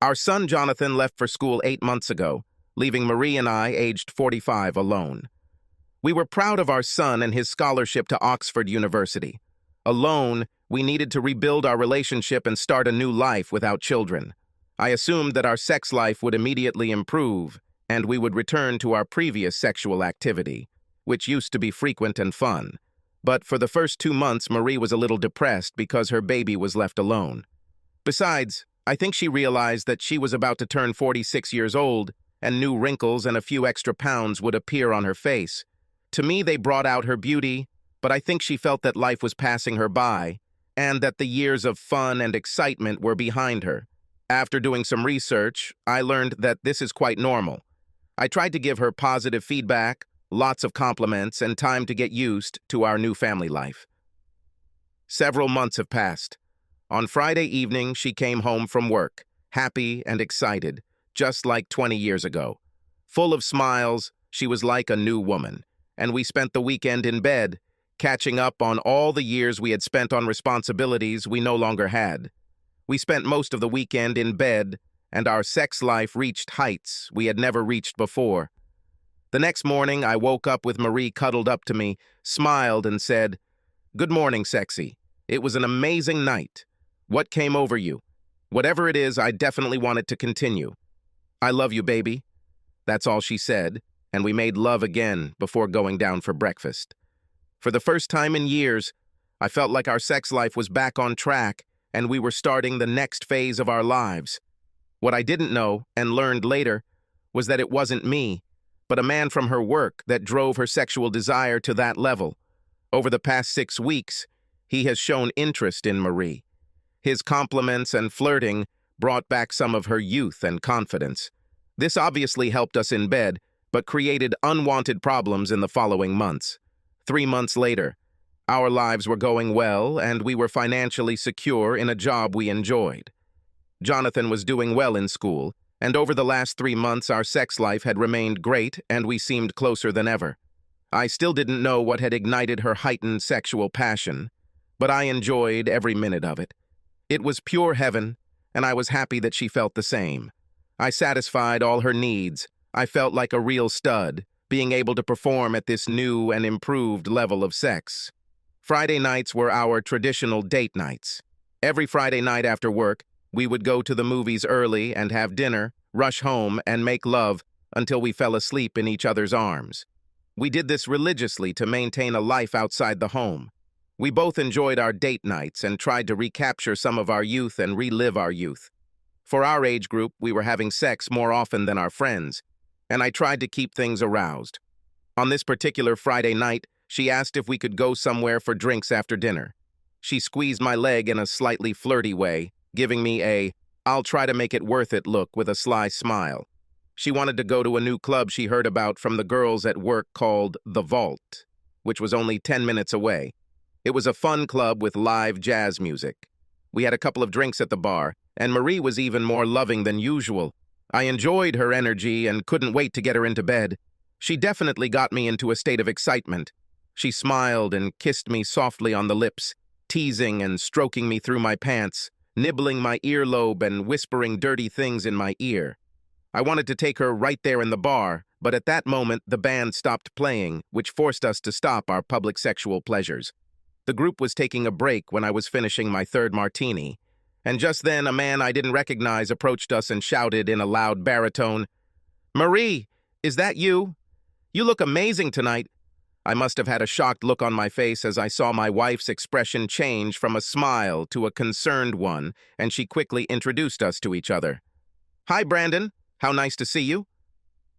Our son Jonathan left for school 8 months ago, leaving Marie and I, aged 45, alone. We were proud of our son and his scholarship to Oxford University. Alone, we needed to rebuild our relationship and start a new life without children. I assumed that our sex life would immediately improve, and we would return to our previous sexual activity, which used to be frequent and fun. But for the first 2 months, Marie was a little depressed because her baby was left alone. Besides, I think she realized that she was about to turn 46 years old, and new wrinkles and a few extra pounds would appear on her face. To me, they brought out her beauty, but I think she felt that life was passing her by, and that the years of fun and excitement were behind her. After doing some research, I learned that this is quite normal. I tried to give her positive feedback, lots of compliments, and time to get used to our new family life. Several months have passed. On Friday evening, she came home from work, happy and excited, just like 20 years ago. Full of smiles, she was like a new woman, and we spent the weekend in bed, catching up on all the years we had spent on responsibilities we no longer had. We spent most of the weekend in bed, and our sex life reached heights we had never reached before. The next morning, I woke up with Marie cuddled up to me, smiled, and said, "Good morning, sexy. It was an amazing night. What came over you? Whatever it is, I definitely want it to continue. I love you, baby." That's all she said, and we made love again before going down for breakfast. For the first time in years, I felt like our sex life was back on track, and we were starting the next phase of our lives. What I didn't know, and learned later, was that it wasn't me, but a man from her work that drove her sexual desire to that level. Over the past 6 weeks, he has shown interest in Marie. His compliments and flirting brought back some of her youth and confidence. This obviously helped us in bed, but created unwanted problems in the following months. 3 months later, our lives were going well, and we were financially secure in a job we enjoyed. Jonathan was doing well in school, and over the last 3 months our sex life had remained great and we seemed closer than ever. I still didn't know what had ignited her heightened sexual passion, but I enjoyed every minute of it. It was pure heaven, and I was happy that she felt the same. I satisfied all her needs. I felt like a real stud, being able to perform at this new and improved level of sex. Friday nights were our traditional date nights. Every Friday night after work, we would go to the movies early and have dinner, rush home, and make love until we fell asleep in each other's arms. We did this religiously to maintain a life outside the home. We both enjoyed our date nights and tried to recapture some of our youth and relive our youth. For our age group, we were having sex more often than our friends, and I tried to keep things aroused. On this particular Friday night, she asked if we could go somewhere for drinks after dinner. She squeezed my leg in a slightly flirty way, giving me a, "I'll try to make it worth it" look with a sly smile. She wanted to go to a new club she heard about from the girls at work called The Vault, which was only 10 minutes away. It was a fun club with live jazz music. We had a couple of drinks at the bar, and Marie was even more loving than usual. I enjoyed her energy and couldn't wait to get her into bed. She definitely got me into a state of excitement. She smiled and kissed me softly on the lips, teasing and stroking me through my pants, nibbling my earlobe and whispering dirty things in my ear. I wanted to take her right there in the bar, but at that moment the band stopped playing, which forced us to stop our public sexual pleasures. The group was taking a break when I was finishing my third martini, and just then a man I didn't recognize approached us and shouted in a loud baritone, "Marie, is that you? You look amazing tonight." I must have had a shocked look on my face as I saw my wife's expression change from a smile to a concerned one, and she quickly introduced us to each other. "Hi, Brandon. How nice to see you."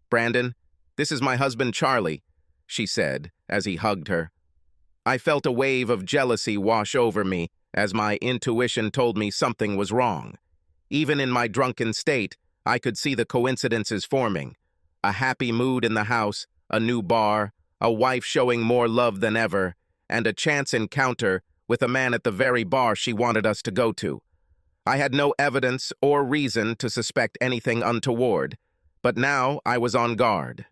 "Brandon, this is my husband, Charlie," she said as he hugged her. I felt a wave of jealousy wash over me as my intuition told me something was wrong. Even in my drunken state, I could see the coincidences forming. A happy mood in the house, a new bar, a wife showing more love than ever, and a chance encounter with a man at the very bar she wanted us to go to. I had no evidence or reason to suspect anything untoward, but now I was on guard.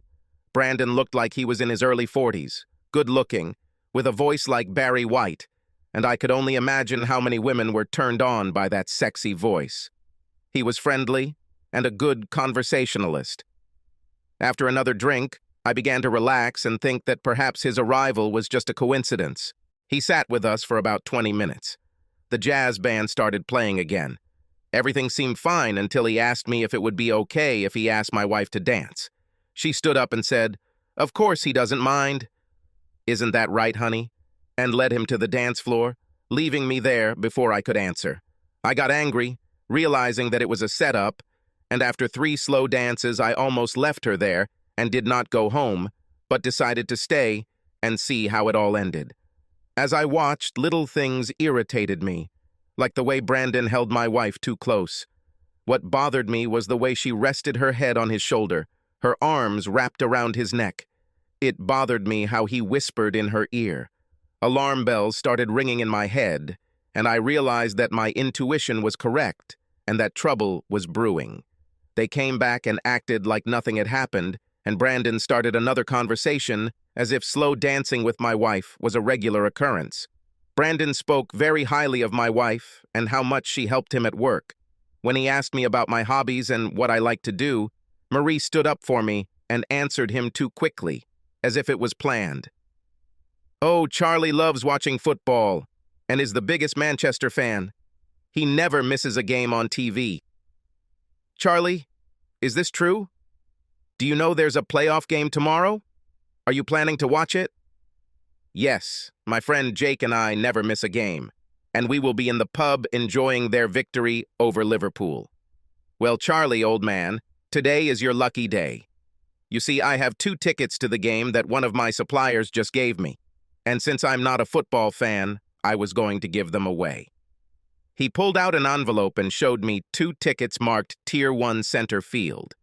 Brandon looked like he was in his early 40s, good-looking, with a voice like Barry White, and I could only imagine how many women were turned on by that sexy voice. He was friendly, and a good conversationalist. After another drink, I began to relax and think that perhaps his arrival was just a coincidence. He sat with us for about 20 minutes. The jazz band started playing again. Everything seemed fine until he asked me if it would be okay if he asked my wife to dance. She stood up and said, "Of course he doesn't mind." "Isn't that right, honey?" And led him to the dance floor, leaving me there before I could answer. I got angry, realizing that it was a setup, and after 3 slow dances I almost left her there and did not go home, but decided to stay and see how it all ended. As I watched, little things irritated me, like the way Brandon held my wife too close. What bothered me was the way she rested her head on his shoulder, her arms wrapped around his neck. It bothered me how he whispered in her ear. Alarm bells started ringing in my head, and I realized that my intuition was correct and that trouble was brewing. They came back and acted like nothing had happened, and Brandon started another conversation as if slow dancing with my wife was a regular occurrence. Brandon spoke very highly of my wife and how much she helped him at work. When he asked me about my hobbies and what I like to do, Marie stood up for me and answered him too quickly, as if it was planned. "Oh, Charlie loves watching football and is the biggest Manchester fan. He never misses a game on TV. Charlie, is this true? Do you know there's a playoff game tomorrow? Are you planning to watch it?" "Yes, my friend Jake and I never miss a game, and we will be in the pub enjoying their victory over Liverpool." "Well, Charlie, old man, today is your lucky day. You see, I have 2 tickets to the game that one of my suppliers just gave me, and since I'm not a football fan, I was going to give them away." He pulled out an envelope and showed me 2 tickets marked Tier 1 Center Field.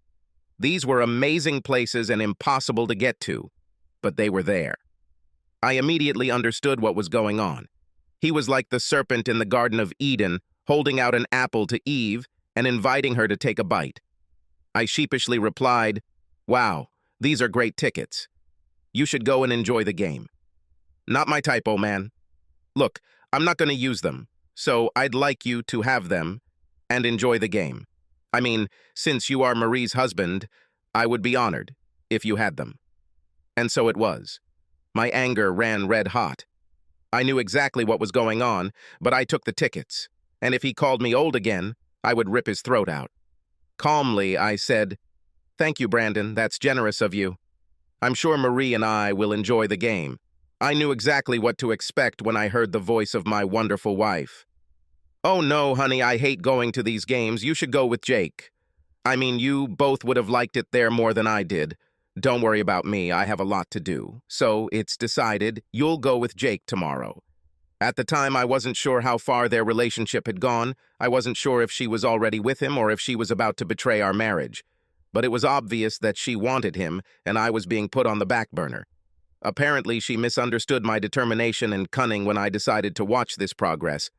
These were amazing places and impossible to get to, but they were there. I immediately understood what was going on. He was like the serpent in the Garden of Eden, holding out an apple to Eve and inviting her to take a bite. I sheepishly replied, "Wow, these are great tickets. You should go and enjoy the game." "Not my type, old man. Look, I'm not going to use them, so I'd like you to have them and enjoy the game. I mean, since you are Marie's husband, I would be honored if you had them." And so it was. My anger ran red hot. I knew exactly what was going on, but I took the tickets, and if he called me old again, I would rip his throat out. Calmly, I said, "Thank you, Brandon, that's generous of you. I'm sure Marie and I will enjoy the game." I knew exactly what to expect when I heard the voice of my wonderful wife. "Oh no, honey, I hate going to these games. You should go with Jake. I mean, you both would have liked it there more than I did. Don't worry about me, I have a lot to do. So it's decided you'll go with Jake tomorrow." At the time, I wasn't sure how far their relationship had gone. I wasn't sure if she was already with him or if she was about to betray our marriage. But it was obvious that she wanted him, and I was being put on the back burner. Apparently, she misunderstood my determination and cunning when I decided to watch this progress.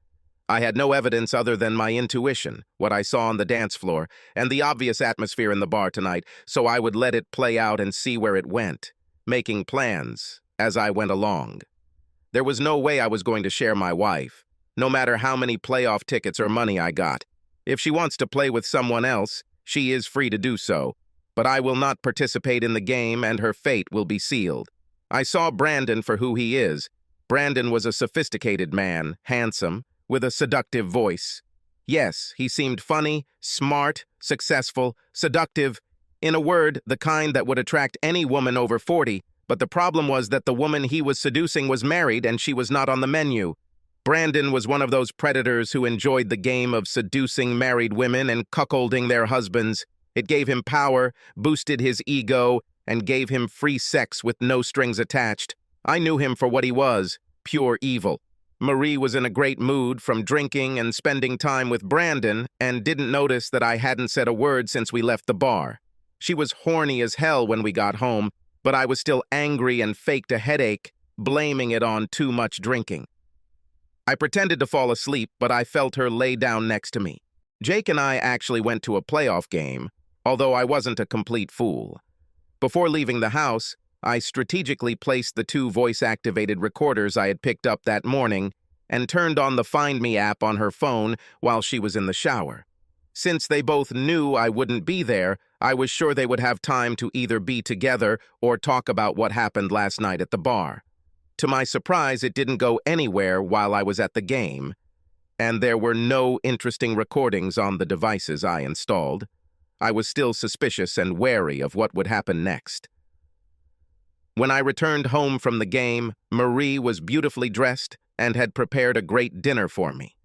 I had no evidence other than my intuition, what I saw on the dance floor, and the obvious atmosphere in the bar tonight, so I would let it play out and see where it went, making plans as I went along. There was no way I was going to share my wife, no matter how many playoff tickets or money I got. If she wants to play with someone else, she is free to do so, but I will not participate in the game and her fate will be sealed. I saw Brandon for who he is. Brandon was a sophisticated man, handsome, with a seductive voice. Yes, he seemed funny, smart, successful, seductive. In a word, the kind that would attract any woman over 40, but the problem was that the woman he was seducing was married and she was not on the menu. Brandon was one of those predators who enjoyed the game of seducing married women and cuckolding their husbands. It gave him power, boosted his ego, and gave him free sex with no strings attached. I knew him for what he was, pure evil. Marie was in a great mood from drinking and spending time with Brandon and didn't notice that I hadn't said a word since we left the bar. She was horny as hell when we got home, but I was still angry and faked a headache, blaming it on too much drinking. I pretended to fall asleep, but I felt her lay down next to me. Jake and I actually went to a playoff game, although I wasn't a complete fool. Before leaving the house, I strategically placed the 2 voice-activated recorders I had picked up that morning and turned on the Find Me app on her phone while she was in the shower. Since they both knew I wouldn't be there, I was sure they would have time to either be together or talk about what happened last night at the bar. To my surprise, it didn't go anywhere while I was at the game, and there were no interesting recordings on the devices I installed. I was still suspicious and wary of what would happen next. When I returned home from the game, Marie was beautifully dressed and had prepared a great dinner for me.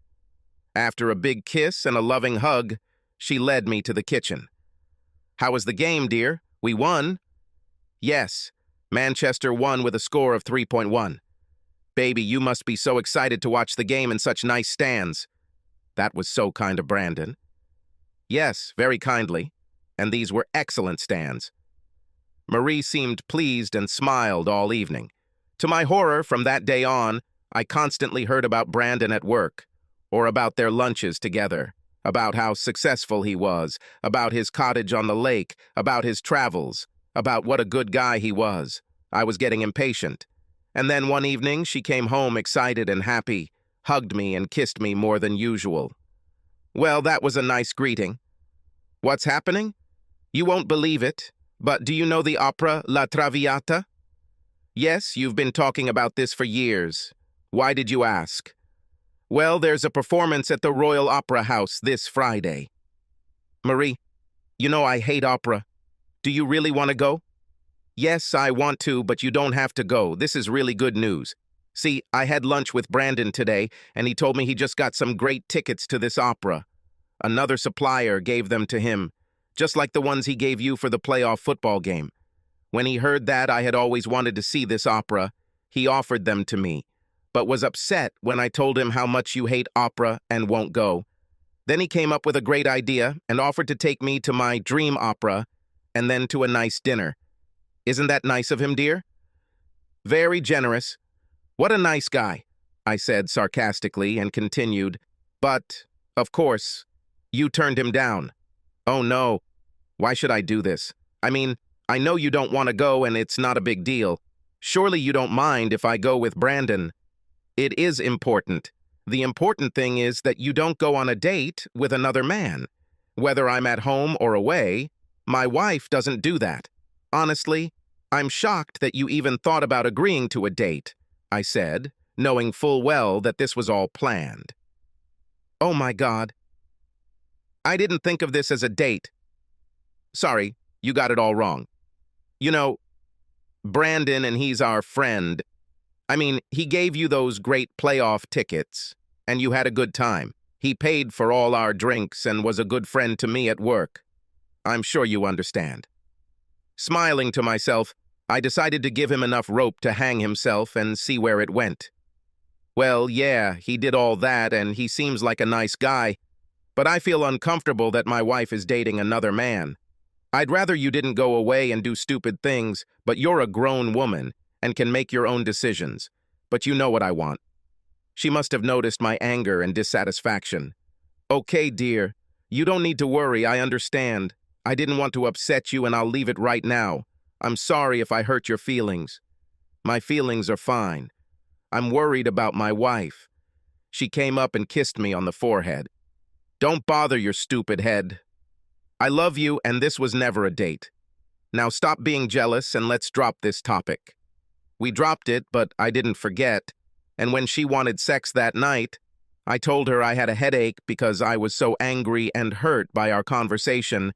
After a big kiss and a loving hug, she led me to the kitchen. "How was the game, dear? We won?" "Yes, Manchester won with a score of 3.1. Baby, you must be so excited to watch the game in such nice stands." "That was so kind of Brandon." "Yes, very kindly. And these were excellent stands." Marie seemed pleased and smiled all evening. To my horror, from that day on, I constantly heard about Brandon at work, or about their lunches together, about how successful he was, about his cottage on the lake, about his travels, about what a good guy he was. I was getting impatient. And then one evening, she came home excited and happy, hugged me and kissed me more than usual. Well, that was a nice greeting. What's happening? You won't believe it, but do you know the opera La Traviata? Yes, you've been talking about this for years. Why did you ask? Well, there's a performance at the Royal Opera House this Friday. Marie, you know I hate opera. Do you really want to go? Yes, I want to, but you don't have to go. This is really good news. See, I had lunch with Brandon today, and he told me he just got some great tickets to this opera. Another supplier gave them to him, just like the ones he gave you for the playoff football game. When he heard that I had always wanted to see this opera, he offered them to me, but was upset when I told him how much you hate opera and won't go. Then he came up with a great idea and offered to take me to my dream opera and then to a nice dinner. Isn't that nice of him, dear? Very generous. What a nice guy, I said sarcastically and continued. But, of course, you turned him down. Oh no, why should I do this? I mean, I know you don't want to go and it's not a big deal. Surely you don't mind if I go with Brandon. It is important. The important thing is that you don't go on a date with another man. Whether I'm at home or away, my wife doesn't do that. Honestly, I'm shocked that you even thought about agreeing to a date, I said, knowing full well that this was all planned. Oh my God. I didn't think of this as a date. Sorry, you got it all wrong. You know, Brandon and he's our friend. I mean, he gave you those great playoff tickets, and you had a good time. He paid for all our drinks and was a good friend to me at work. I'm sure you understand. Smiling to myself, I decided to give him enough rope to hang himself and see where it went. Well, yeah, he did all that, and he seems like a nice guy, but I feel uncomfortable that my wife is dating another man. I'd rather you didn't go away and do stupid things, but you're a grown woman and can make your own decisions. But you know what I want. She must have noticed my anger and dissatisfaction. Okay, dear, you don't need to worry, I understand. I didn't want to upset you and I'll leave it right now. I'm sorry if I hurt your feelings. My feelings are fine. I'm worried about my wife. She came up and kissed me on the forehead. Don't bother your stupid head. I love you and this was never a date. Now stop being jealous and let's drop this topic. We dropped it, but I didn't forget, and when she wanted sex that night, I told her I had a headache because I was so angry and hurt by our conversation.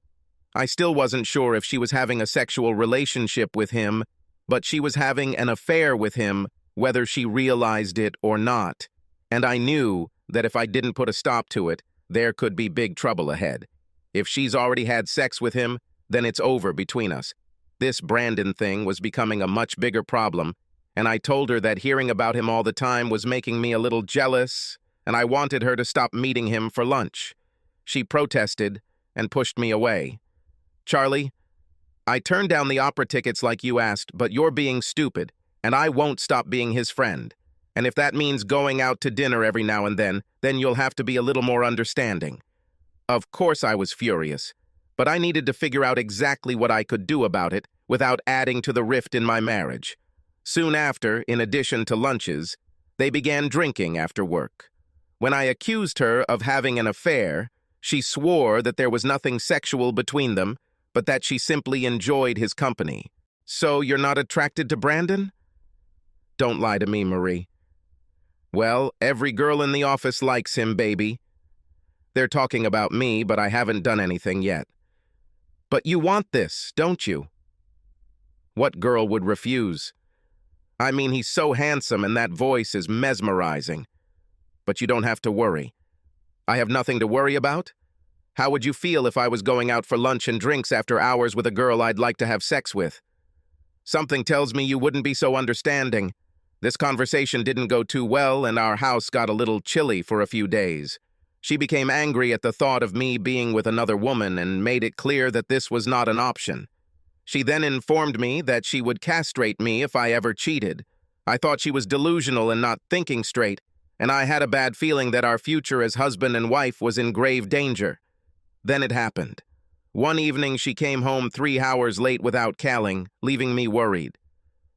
I still wasn't sure if she was having a sexual relationship with him, but she was having an affair with him, whether she realized it or not. And I knew that if I didn't put a stop to it, there could be big trouble ahead. If she's already had sex with him, then it's over between us. This Brandon thing was becoming a much bigger problem, and I told her that hearing about him all the time was making me a little jealous, and I wanted her to stop meeting him for lunch. She protested and pushed me away. Charlie, I turned down the opera tickets like you asked, but you're being stupid, and I won't stop being his friend. And if that means going out to dinner every now and then you'll have to be a little more understanding. Of course I was furious, but I needed to figure out exactly what I could do about it without adding to the rift in my marriage. Soon after, in addition to lunches, they began drinking after work. When I accused her of having an affair, She swore that there was nothing sexual between them, but that she simply enjoyed his company. So you're not attracted to Brandon? Don't lie to me, Marie. Well, every girl in the office likes him, baby. They're talking about me, but I haven't done anything yet. But you want this, don't you? What girl would refuse? I mean, he's so handsome and that voice is mesmerizing. But you don't have to worry. I have nothing to worry about? How would you feel if I was going out for lunch and drinks after hours with a girl I'd like to have sex with? Something tells me you wouldn't be so understanding. This conversation didn't go too well, and our house got a little chilly for a few days. She became angry at the thought of me being with another woman and made it clear that this was not an option. She then informed me that she would castrate me if I ever cheated. I thought she was delusional and not thinking straight, and I had a bad feeling that our future as husband and wife was in grave danger. Then it happened. One evening she came home 3 hours late without calling, leaving me worried.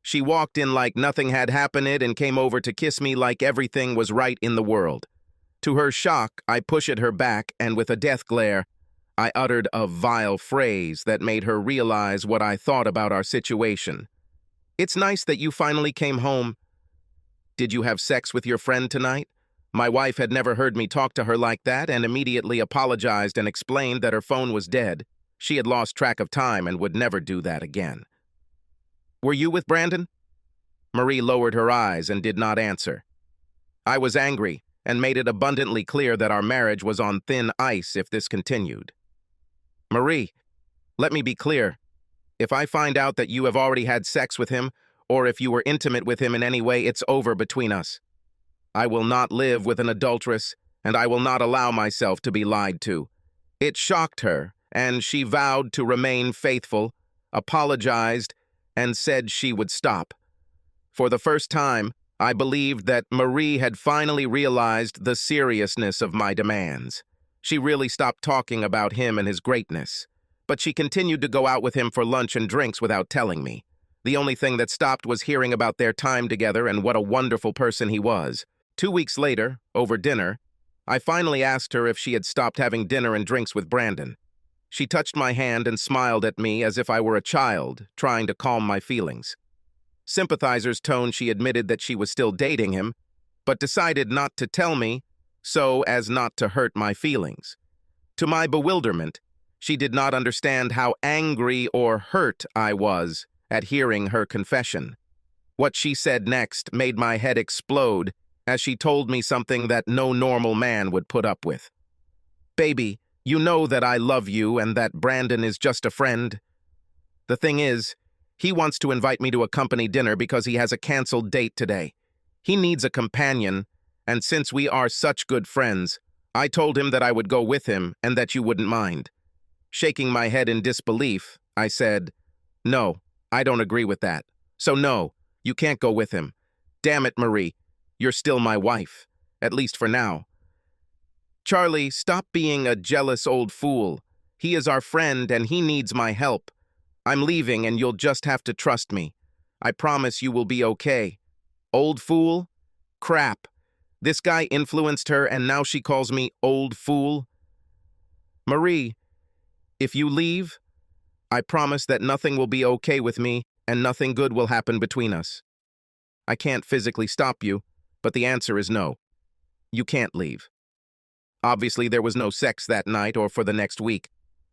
She walked in like nothing had happened and came over to kiss me like everything was right in the world. To her shock, I pushed her back, and with a death glare, I uttered a vile phrase that made her realize what I thought about our situation. It's nice that you finally came home. Did you have sex with your friend tonight? My wife had never heard me talk to her like that and immediately apologized and explained that her phone was dead. She had lost track of time and would never do that again. Were you with Brandon? Marie lowered her eyes and did not answer. I was angry and made it abundantly clear that our marriage was on thin ice if this continued. Marie, let me be clear. If I find out that you have already had sex with him, or if you were intimate with him in any way, it's over between us. I will not live with an adulteress, and I will not allow myself to be lied to. It shocked her, and she vowed to remain faithful, apologized, and said she would stop. For the first time, I believed that Marie had finally realized the seriousness of my demands. She really stopped talking about him and his greatness. But she continued to go out with him for lunch and drinks without telling me. The only thing that stopped was hearing about their time together and what a wonderful person he was. 2 weeks later, over dinner, I finally asked her if she had stopped having dinner and drinks with Brandon. She touched my hand and smiled at me as if I were a child, trying to calm my feelings. Sympathizer's tone, she admitted that she was still dating him, but decided not to tell me so as not to hurt my feelings. To my bewilderment, she did not understand how angry or hurt I was at hearing her confession. What she said next made my head explode as she told me something that no normal man would put up with. Baby, you know that I love you and that Brandon is just a friend. The thing is, he wants to invite me to a company dinner because he has a canceled date today. He needs a companion, and since we are such good friends, I told him that I would go with him and that you wouldn't mind. Shaking my head in disbelief, I said, No, I don't agree with that. So no, you can't go with him. Damn it, Marie. You're still my wife, at least for now. Charlie, stop being a jealous old fool. He is our friend and he needs my help. I'm leaving and you'll just have to trust me. I promise you will be okay. Old fool? Crap. This guy influenced her and now she calls me old fool? Marie, if you leave, I promise that nothing will be okay with me and nothing good will happen between us. I can't physically stop you, but the answer is no. You can't leave. Obviously, there was no sex that night or for the next week.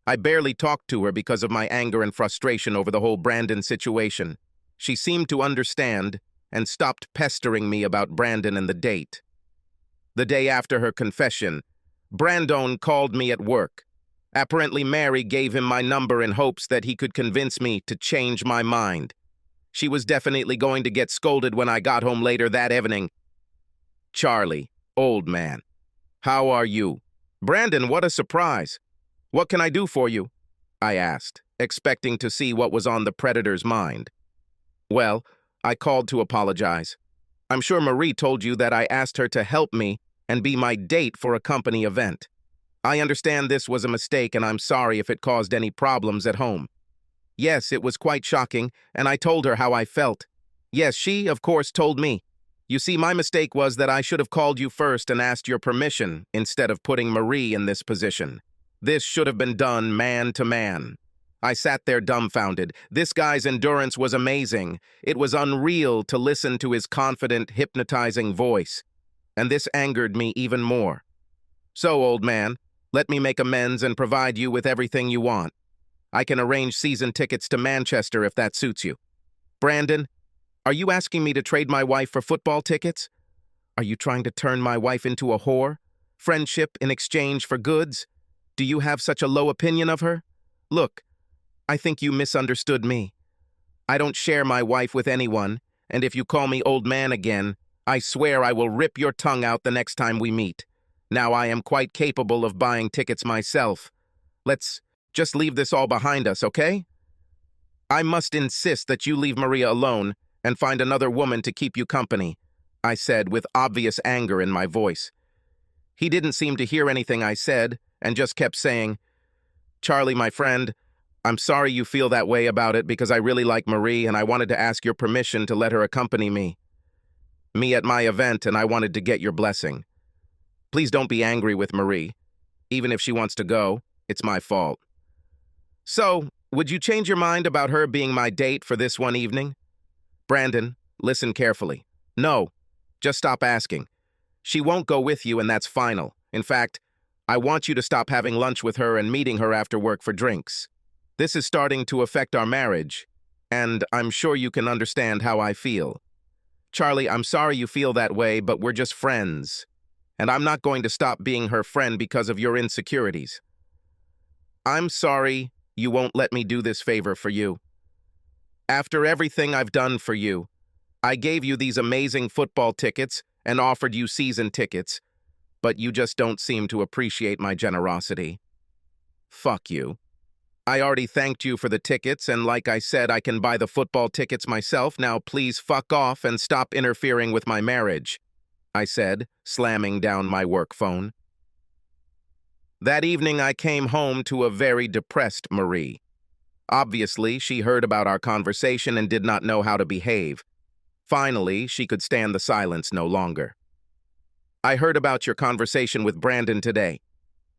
I barely talked to her because of my anger and frustration over the whole Brandon situation. She seemed to understand and stopped pestering me about Brandon and the date. The day after her confession, Brandon called me at work. Apparently, Mary gave him my number in hopes that he could convince me to change my mind. She was definitely going to get scolded when I got home later that evening. Charlie, old man, how are you? Brandon, what a surprise. What can I do for you? I asked, expecting to see what was on the predator's mind. Well, I called to apologize. I'm sure Marie told you that I asked her to help me and be my date for a company event. I understand this was a mistake and I'm sorry if it caused any problems at home. Yes, it was quite shocking, and I told her how I felt. Yes, she, of course, told me. You see, my mistake was that I should have called you first and asked your permission instead of putting Marie in this position. This should have been done man to man. I sat there dumbfounded. This guy's endurance was amazing. It was unreal to listen to his confident, hypnotizing voice. And this angered me even more. So, old man, let me make amends and provide you with everything you want. I can arrange season tickets to Manchester if that suits you. Brandon, are you asking me to trade my wife for football tickets? Are you trying to turn my wife into a whore? Friendship in exchange for goods? Do you have such a low opinion of her? Look, I think you misunderstood me. I don't share my wife with anyone, and if you call me old man again, I swear I will rip your tongue out the next time we meet. Now I am quite capable of buying tickets myself. Let's just leave this all behind us, okay? I must insist that you leave Maria alone and find another woman to keep you company, I said with obvious anger in my voice. He didn't seem to hear anything I said and just kept saying, Charlie, my friend, I'm sorry you feel that way about it because I really like Marie and I wanted to ask your permission to let her accompany me at my event, and I wanted to get your blessing. Please don't be angry with Marie. Even if she wants to go, it's my fault. So, would you change your mind about her being my date for this one evening? Brandon, listen carefully. No, just stop asking. She won't go with you, and that's final. In fact, I want you to stop having lunch with her and meeting her after work for drinks. This is starting to affect our marriage, and I'm sure you can understand how I feel. Charlie, I'm sorry you feel that way, but we're just friends. And I'm not going to stop being her friend because of your insecurities. I'm sorry you won't let me do this favor for you. After everything I've done for you, I gave you these amazing football tickets and offered you season tickets, but you just don't seem to appreciate my generosity. Fuck you. I already thanked you for the tickets, and like I said, I can buy the football tickets myself. Now please fuck off and stop interfering with my marriage, I said, slamming down my work phone. That evening I came home to a very depressed Marie. Obviously, she heard about our conversation and did not know how to behave. Finally, she could stand the silence no longer. I heard about your conversation with Brandon today.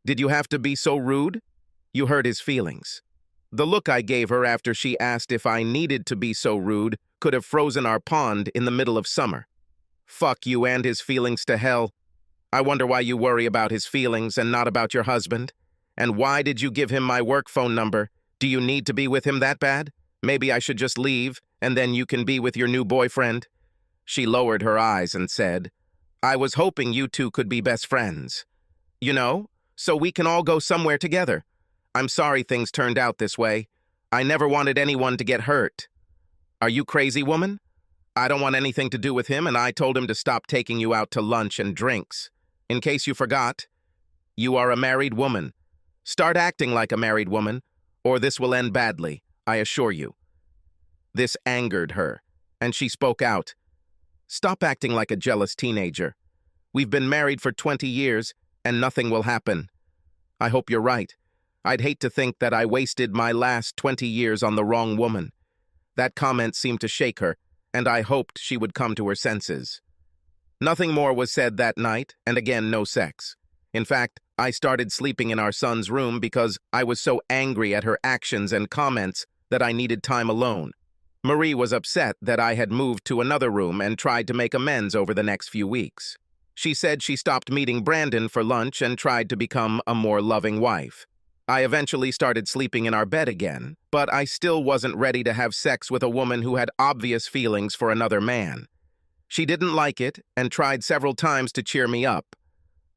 Did you have to be so rude? You hurt his feelings. The look I gave her after she asked if I needed to be so rude could have frozen our pond in the middle of summer. Fuck you and his feelings to hell. I wonder why you worry about his feelings and not about your husband. And why did you give him my work phone number? Do you need to be with him that bad? Maybe I should just leave, and then you can be with your new boyfriend. She lowered her eyes and said, I was hoping you two could be best friends. You know, so we can all go somewhere together. I'm sorry things turned out this way. I never wanted anyone to get hurt. Are you crazy, woman? I don't want anything to do with him, and I told him to stop taking you out to lunch and drinks. In case you forgot, you are a married woman. Start acting like a married woman, or this will end badly, I assure you. This angered her, and she spoke out. Stop acting like a jealous teenager. We've been married for 20 years, and nothing will happen. I hope you're right. I'd hate to think that I wasted my last 20 years on the wrong woman. That comment seemed to shake her, and I hoped she would come to her senses. Nothing more was said that night, and again no sex. In fact, I started sleeping in our son's room because I was so angry at her actions and comments that I needed time alone. Marie was upset that I had moved to another room and tried to make amends over the next few weeks. She said she stopped meeting Brandon for lunch and tried to become a more loving wife. I eventually started sleeping in our bed again, but I still wasn't ready to have sex with a woman who had obvious feelings for another man. She didn't like it and tried several times to cheer me up.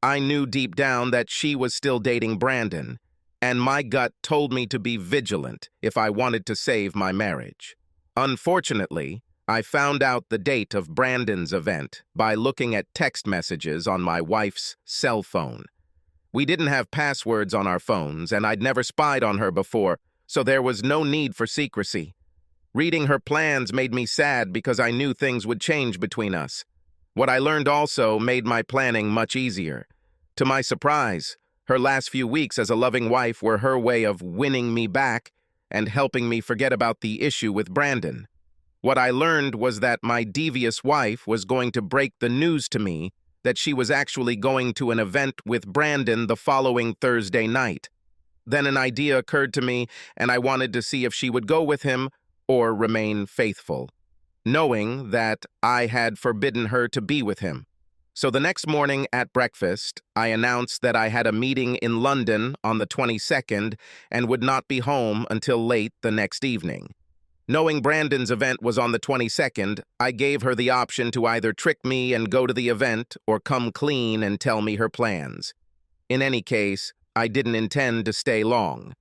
I knew deep down that she was still dating Brandon, and my gut told me to be vigilant if I wanted to save my marriage. Unfortunately, I found out the date of Brandon's event by looking at text messages on my wife's cell phone. We didn't have passwords on our phones, and I'd never spied on her before, so there was no need for secrecy. Reading her plans made me sad because I knew things would change between us. What I learned also made my planning much easier. To my surprise, her last few weeks as a loving wife were her way of winning me back and helping me forget about the issue with Brandon. What I learned was that my devious wife was going to break the news to me that she was actually going to an event with Brandon the following Thursday night. Then an idea occurred to me, and I wanted to see if she would go with him or remain faithful, knowing that I had forbidden her to be with him. So the next morning at breakfast, I announced that I had a meeting in London on the 22nd and would not be home until late the next evening. Knowing Brandon's event was on the 22nd, I gave her the option to either trick me and go to the event or come clean and tell me her plans. In any case, I didn't intend to stay long.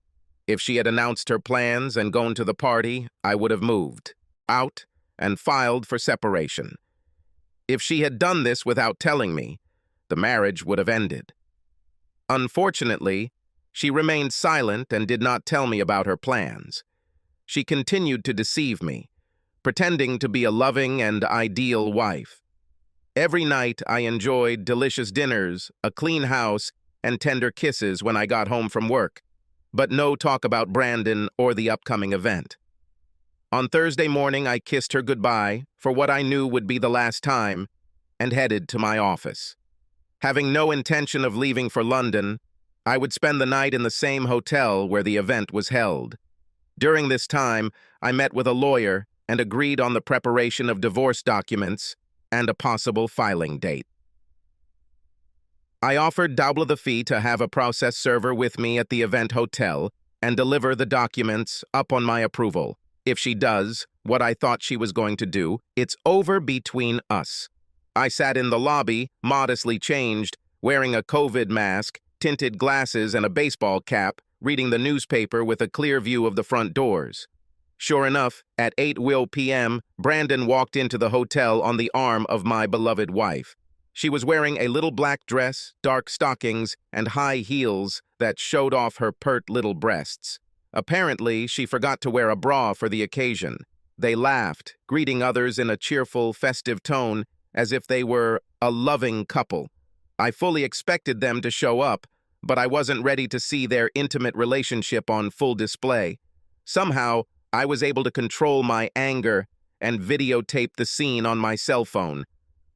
If she had announced her plans and gone to the party, I would have moved out and filed for separation. If she had done this without telling me, the marriage would have ended. Unfortunately, she remained silent and did not tell me about her plans. She continued to deceive me, pretending to be a loving and ideal wife. Every night I enjoyed delicious dinners, a clean house, and tender kisses when I got home from work, but no talk about Brandon or the upcoming event. On Thursday morning, I kissed her goodbye for what I knew would be the last time and headed to my office. Having no intention of leaving for London, I would spend the night in the same hotel where the event was held. During this time, I met with a lawyer and agreed on the preparation of divorce documents and a possible filing date. I offered double the fee to have a process server with me at the event hotel and deliver the documents up on my approval. If she does what I thought she was going to do, it's over between us. I sat in the lobby, modestly changed, wearing a COVID mask, tinted glasses, and a baseball cap, reading the newspaper with a clear view of the front doors. Sure enough, at 8 p.m., Brandon walked into the hotel on the arm of my beloved wife. She was wearing a little black dress, dark stockings, and high heels that showed off her pert little breasts. Apparently, she forgot to wear a bra for the occasion. They laughed, greeting others in a cheerful, festive tone, as if they were a loving couple. I fully expected them to show up, but I wasn't ready to see their intimate relationship on full display. Somehow, I was able to control my anger and videotape the scene on my cell phone.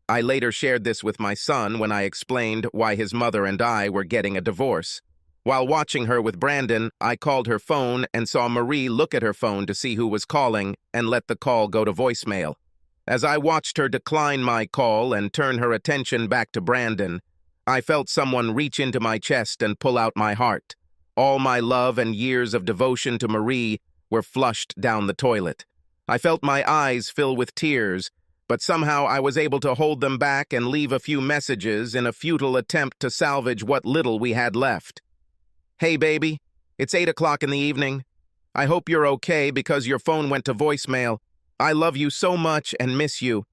I later shared this with my son when I explained why his mother and I were getting a divorce. While watching her with Brandon, I called her phone and saw Marie look at her phone to see who was calling and let the call go to voicemail. As I watched her decline my call and turn her attention back to Brandon, I felt someone reach into my chest and pull out my heart. All my love and years of devotion to Marie were flushed down the toilet. I felt my eyes fill with tears, but somehow I was able to hold them back and leave a few messages in a futile attempt to salvage what little we had left. Hey, baby, it's 8 o'clock in the evening. I hope you're okay because your phone went to voicemail. I love you so much and miss you.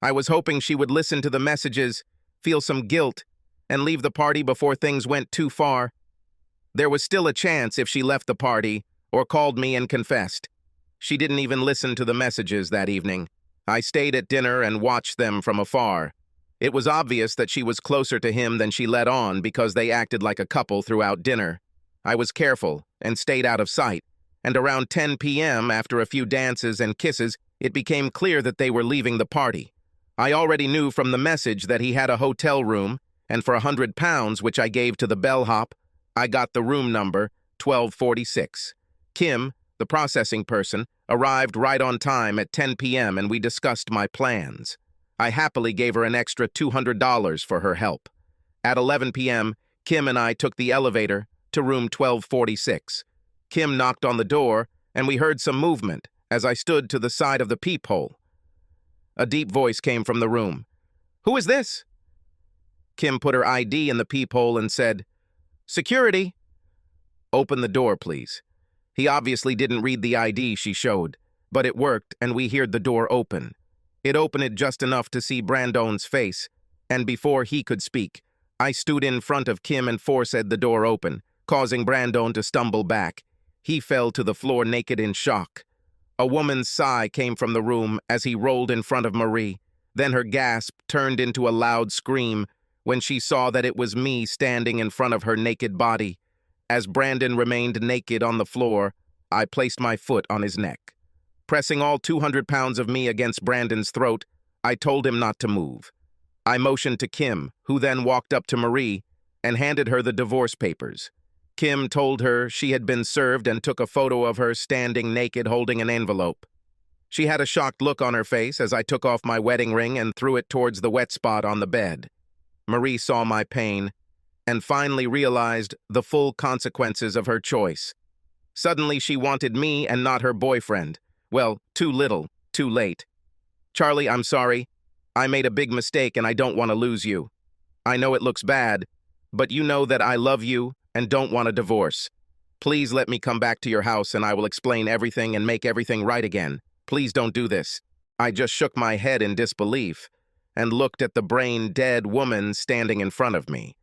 I was hoping she would listen to the messages, feel some guilt, and leave the party before things went too far. There was still a chance if she left the party or called me and confessed. She didn't even listen to the messages that evening. I stayed at dinner and watched them from afar. It was obvious that she was closer to him than she let on because they acted like a couple throughout dinner. I was careful and stayed out of sight, and around 10 p.m., after a few dances and kisses, it became clear that they were leaving the party. I already knew from the message that he had a hotel room, and for £100, which I gave to the bellhop, I got the room number 1246. Kim, the processing person, arrived right on time at 10 p.m. and we discussed my plans. I happily gave her an extra $200 for her help. At 11 p.m., Kim and I took the elevator to room 1246. Kim knocked on the door, and we heard some movement as I stood to the side of the peephole. A deep voice came from the room. "Who is this?" Kim put her ID in the peephole and said, "Security." "Open the door, please." He obviously didn't read the ID she showed, but it worked and we heard the door open. It opened just enough to see Brandon's face, and before he could speak, I stood in front of Kim and forced the door open, causing Brandon to stumble back. He fell to the floor naked in shock. A woman's sigh came from the room as he rolled in front of Marie. Then her gasp turned into a loud scream when she saw that it was me standing in front of her naked body. As Brandon remained naked on the floor, I placed my foot on his neck. Pressing all 200 pounds of me against Brandon's throat, I told him not to move. I motioned to Kim, who then walked up to Marie and handed her the divorce papers. Kim told her she had been served and took a photo of her standing naked holding an envelope. She had a shocked look on her face as I took off my wedding ring and threw it towards the wet spot on the bed. Marie saw my pain and finally realized the full consequences of her choice. Suddenly she wanted me and not her boyfriend. Well, too little, too late. Charlie, I'm sorry. I made a big mistake and I don't want to lose you. I know it looks bad, but you know that I love you and don't want a divorce. Please let me come back to your house and I will explain everything and make everything right again. Please don't do this. I just shook my head in disbelief and looked at the brain-dead woman standing in front of me.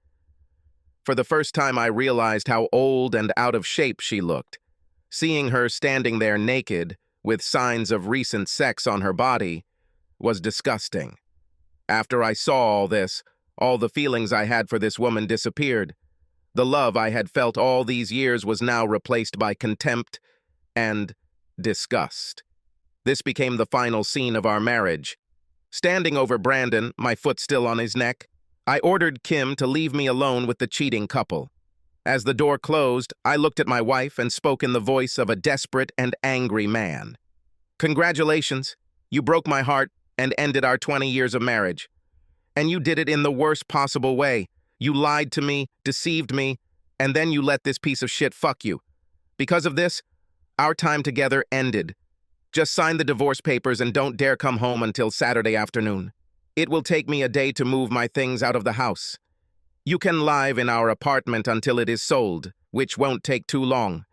For the first time, I realized how old and out of shape she looked. Seeing her standing there naked, with signs of recent sex on her body, was disgusting. After I saw all this, all the feelings I had for this woman disappeared. The love I had felt all these years was now replaced by contempt and disgust. This became the final scene of our marriage. Standing over Brandon, my foot still on his neck, I ordered Kim to leave me alone with the cheating couple. As the door closed, I looked at my wife and spoke in the voice of a desperate and angry man. Congratulations, you broke my heart and ended our 20 years of marriage. And you did it in the worst possible way. You lied to me, deceived me, and then you let this piece of shit fuck you. Because of this, our time together ended. Just sign the divorce papers and don't dare come home until Saturday afternoon. It will take me a day to move my things out of the house. You can live in our apartment until it is sold, which won't take too long.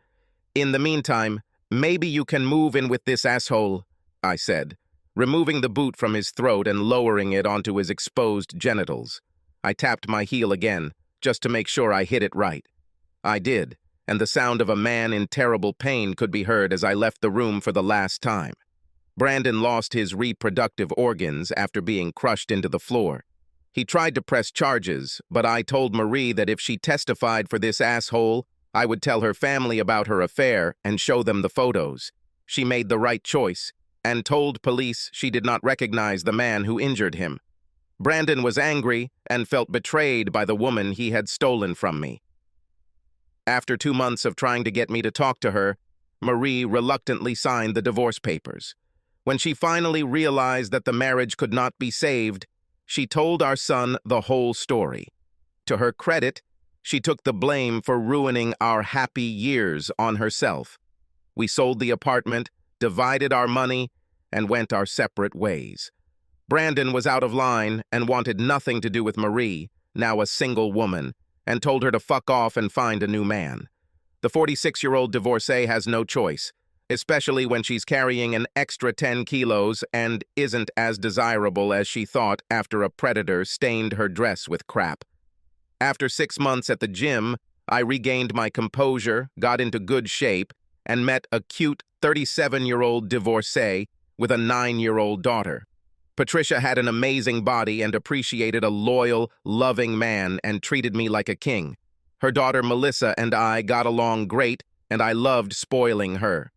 In the meantime, maybe you can move in with this asshole, I said, removing the boot from his throat and lowering it onto his exposed genitals. I tapped my heel again, just to make sure I hit it right. I did, and the sound of a man in terrible pain could be heard as I left the room for the last time. Brandon lost his reproductive organs after being crushed into the floor. He tried to press charges, but I told Marie that if she testified for this asshole, I would tell her family about her affair and show them the photos. She made the right choice and told police she did not recognize the man who injured him. Brandon was angry and felt betrayed by the woman he had stolen from me. After 2 months of trying to get me to talk to her, Marie reluctantly signed the divorce papers. When she finally realized that the marriage could not be saved, she told our son the whole story. To her credit, she took the blame for ruining our happy years on herself. We sold the apartment, divided our money, and went our separate ways. Brandon was out of line and wanted nothing to do with Marie, now a single woman, and told her to fuck off and find a new man. The 46-year-old divorcee has no choice, especially when she's carrying an extra 10 kilos and isn't as desirable as she thought after a predator stained her dress with crap. After 6 months at the gym, I regained my composure, got into good shape, and met a cute 37-year-old divorcee with a 9-year-old daughter. Patricia had an amazing body and appreciated a loyal, loving man and treated me like a king. Her daughter Melissa and I got along great, and I loved spoiling her.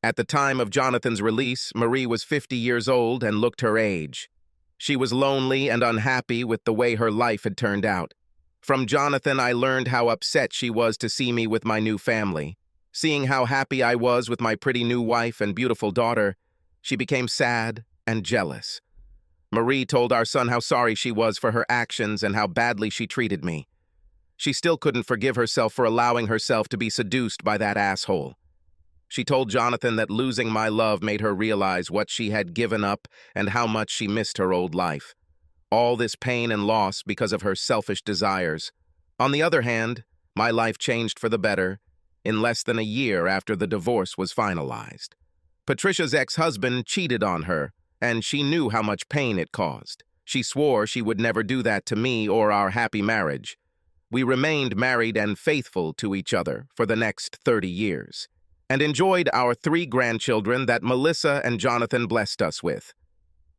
At the time of Jonathan's release, Marie was 50 years old and looked her age. She was lonely and unhappy with the way her life had turned out. From Jonathan, I learned how upset she was to see me with my new family. Seeing how happy I was with my pretty new wife and beautiful daughter, she became sad and jealous. Marie told our son how sorry she was for her actions and how badly she treated me. She still couldn't forgive herself for allowing herself to be seduced by that asshole. She told Jonathan that losing my love made her realize what she had given up and how much she missed her old life. All this pain and loss because of her selfish desires. On the other hand, my life changed for the better in less than a year after the divorce was finalized. Patricia's ex-husband cheated on her, and she knew how much pain it caused. She swore she would never do that to me or our happy marriage. We remained married and faithful to each other for the next 30 years, and enjoyed our 3 grandchildren that Melissa and Jonathan blessed us with.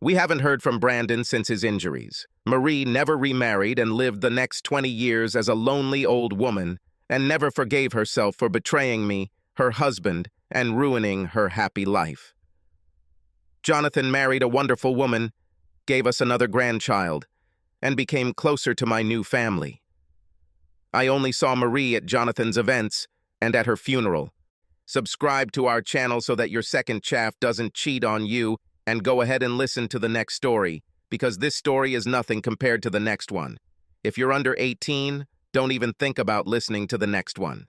We haven't heard from Brandon since his injuries. Marie never remarried and lived the next 20 years as a lonely old woman and never forgave herself for betraying me, her husband, and ruining her happy life. Jonathan married a wonderful woman, gave us another grandchild, and became closer to my new family. I only saw Marie at Jonathan's events and at her funeral. Subscribe to our channel so that your second chaff doesn't cheat on you, and go ahead and listen to the next story, because this story is nothing compared to the next one. If you're under 18, don't even think about listening to the next one.